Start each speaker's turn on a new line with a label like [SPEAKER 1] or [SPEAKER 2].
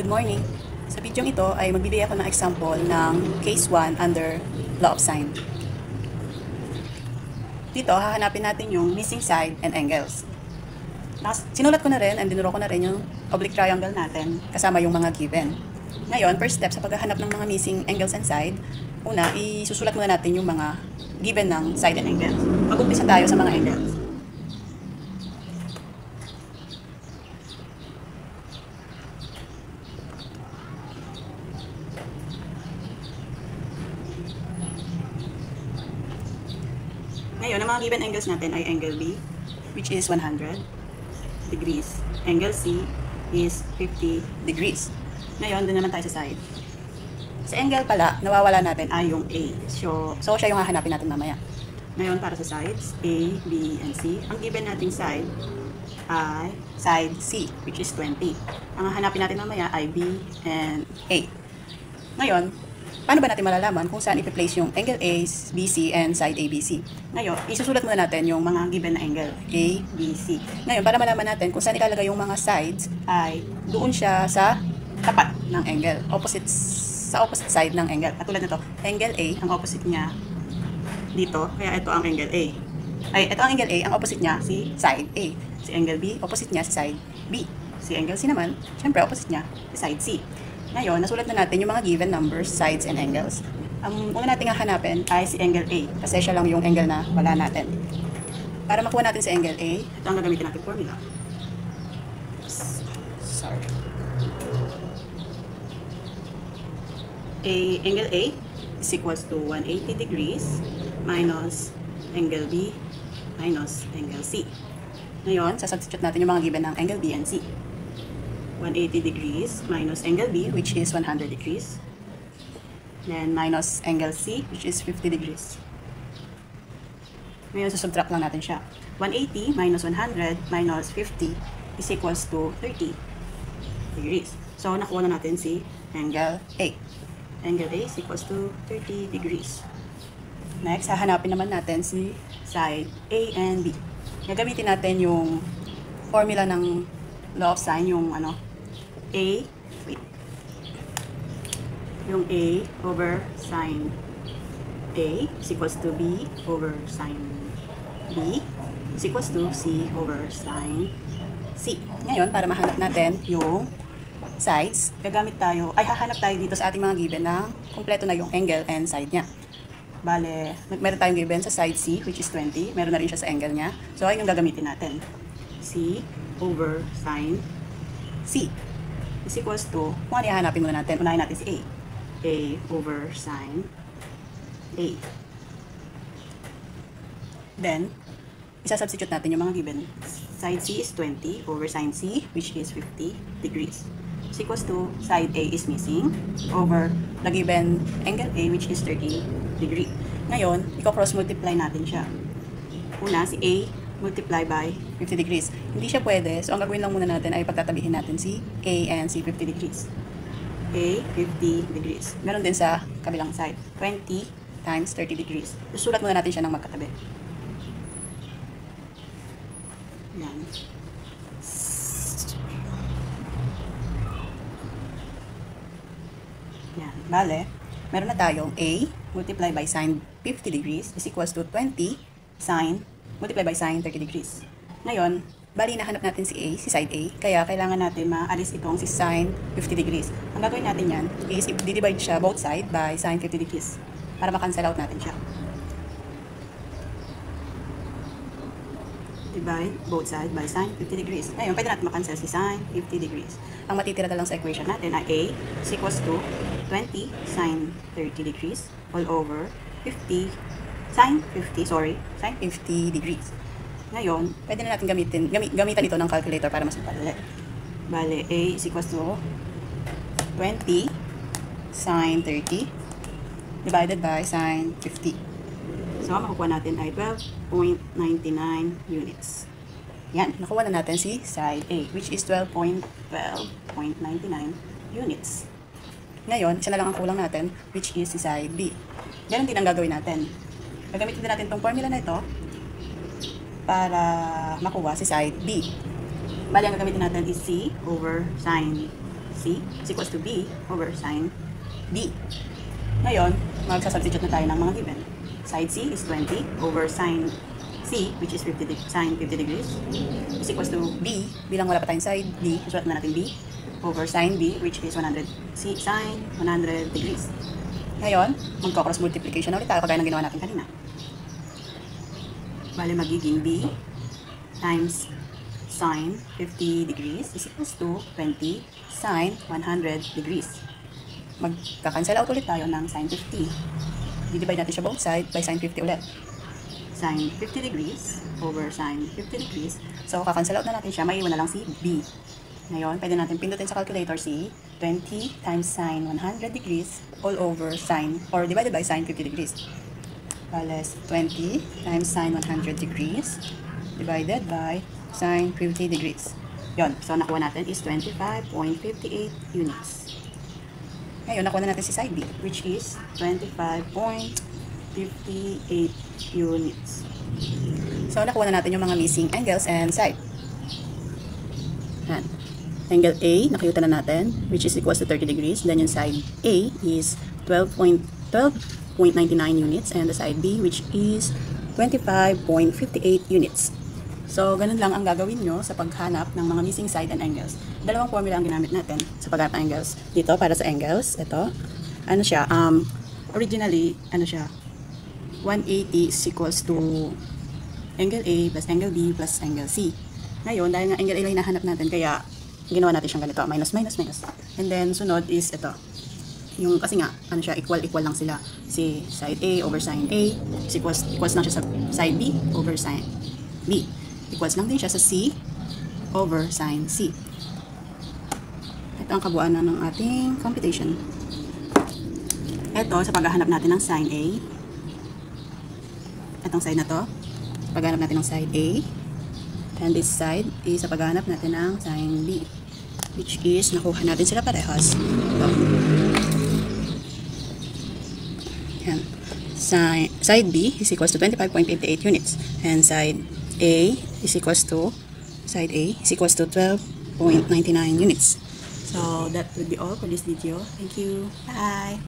[SPEAKER 1] Good morning. Sa video ito ay magbibigay ako ng example ng case 1 under law of sine. Dito, hahanapin natin yung missing side and angles. Sinulat ko na rin and dinuro ko na rin yung oblique triangle natin kasama yung mga given. Ngayon, first step sa paghahanap ng mga missing angles and side, una, isusulat muna natin yung mga given ng side and angles. Mag-umpisa tayo sa mga angles. Ngayon, ang mga given angles natin ay angle B, which is 100 degrees. Angle C is 50 degrees. Ngayon, doon naman tayo sa side. Sa angle pala, nawawala natin ay yung A. So siya yung hahanapin natin mamaya. Ngayon, para sa sides, A, B, and C, ang given nating side ay side C, which is 20. Ang hahanapin natin mamaya ay B and A. Ngayon, paano ba natin malalaman kung saan ipi-place yung angle A, BC, and side ABC? Ngayon, isusulat muna natin yung mga given na angle, A, B, C. Ngayon, para malaman natin kung saan ilalagay yung mga sides, ay doon siya sa tapat ng angle, sa opposite side ng angle. Katulad nito, angle A, ang opposite niya dito, kaya ito ang angle A. Ito ang angle A, ang opposite niya si side A. Si angle B, opposite niya si side B. Si angle C naman, syempre opposite niya si side C. Ngayon, nasulat na natin yung mga given numbers, sides, and angles. Ang una natin hanapin ay si angle A, kasi siya lang yung angle na wala natin. Para makuha natin si angle A, ito ang gagamitin natin formula. Sorry. Angle A is equals to 180 degrees minus angle B minus angle C. Ngayon, sasubstitute natin yung mga given ng angle B and C. 180 degrees minus angle B, which is 100 degrees. Then minus angle C, which is 50 degrees. Ngayon, susubtract lang natin siya. 180 minus 100 minus 50 is equals to 30 degrees. So, nakuha na natin si angle A. Angle A is equals to 30 degrees. Next, hahanapin naman natin si side A and B. Gagamitin natin yung formula ng law of sine, yung yung A over sine A is equals to B over sine B is equals to C over sine C. Ngayon, para mahanap natin yung sides, hahanap tayo dito sa ating mga given na kompleto na yung angle and side niya. Bale, meron tayong given sa side C, which is 20. Meron na rin siya sa angle niya. So, ayun yung gagamitin natin. C over sine C is equals to, kung ano hahanapin muna natin, unahin natin si A. A over sine A. Then, isa-substitute natin yung mga given. Side C is 20 over sine C, which is 50 degrees. Is equals to, side A is missing over the given angle A, which is 30 degree. Ngayon, i-cross multiply natin siya. Una, si A multiply by 50 degrees. Hindi siya pwede, so ang gagawin lang muna natin ay pagtatabihin natin si A and si 50 degrees. A, 50 degrees. Meron din sa kabilang side. 20 times 30 degrees. Susulat muna natin siya ng magkatabi. Yan. Yan. Bale, meron na tayong A multiply by sine 50 degrees is equals to 20 sine multiply by sine 30 degrees. Ngayon, bali nahanap natin si A, si side A, kaya kailangan natin maalis itong si sine 50 degrees. Ang gagawin natin yan is i-divide siya both side by sine 50 degrees para makancel out natin siya. Divide both side by sine 50 degrees. Ngayon, pwede natin makancel si sine 50 degrees. Ang matitira na lang sa equation natin ay A is equals to 20 sine 30 degrees all over 50 sine 50 degrees. Ngayon, pwede na natin gamitan ito ng calculator para mas mapadali. Bale, A is equals to 20 sine 30 divided by sine 50. So, makukuha natin ay 12.99 units. Yan, nakuha na natin si side A, which is 12.99 units. Ngayon, isa na lang ang kulang natin, which is si side B. Ganun din ang gagawin natin. Gagamitin din natin itong formula na ito para makuha si side B. Bali, ang gagamitin natin is C over sine C is equals to B over sine B. Ngayon, magsasubstitute na tayo ng mga given. Side C is 20 over sine C, which is sine 50 degrees, is equals to B, bilang wala pa tayong side B, susulat na natin B, over sine B, which is 100 C, sine 100 degrees. Ngayon, magko-cross multiplication na ulit tayo kagaya ng ginawa natin kanina. Bale, magiging B times sine 50 degrees is equals to 20 sine 100 degrees. Magka-cancel out ulit tayo ng sine 50. Divide natin siya both side by sine 50 ulit. Sine 50 degrees over sine 50 degrees. So, kakancel out na natin siya. Maiiwan na lang si B. Ngayon, pwede natin pindutin sa calculator si 20 times sine 100 degrees all over sine, or divided by sine 50 degrees. Bales, 20 times sine 100 degrees divided by sine 50 degrees. Yon. So, nakuha natin is 25.58 units. Ngayon, nakuha na natin si side B, which is 25.58 units. So, nakuha na natin yung mga missing angles and side. And angle A, nakita na natin, which is equals to 30 degrees. Then, yung side A is 12.99 units. And the side B, which is 25.58 units. So, ganun lang ang gagawin nyo sa paghanap ng mga missing side and angles. Dalawang formula ang ginamit natin sa paghanap ng angles. Dito, para sa angles, ito, ano siya, originally, ano siya, 180 is equals to angle A plus angle B plus angle C. Ngayon, dahil nga angle A lang hinahanap natin, kaya ginawa natin siyang ganito, minus, minus, minus. And then, sunod is ito. Yung, kasi nga, ano siya, equal lang sila. Si side A over sine A is equals lang siya sa side B over sine B. Equals lang din siya sa C over sine C. Ito ang kabuuan na ng ating computation. Ito, sa paghahanap natin ng sine A. Itong side na to, paghahanap natin ng side A. And this side is sa paghahanap natin ng sine B. Which is, nakuha natin sila parehas. Ito. Yan. Side B is equals to 25.58 units. And side A is equals to 12.99 units. So that would be all for this video. Thank you. Bye.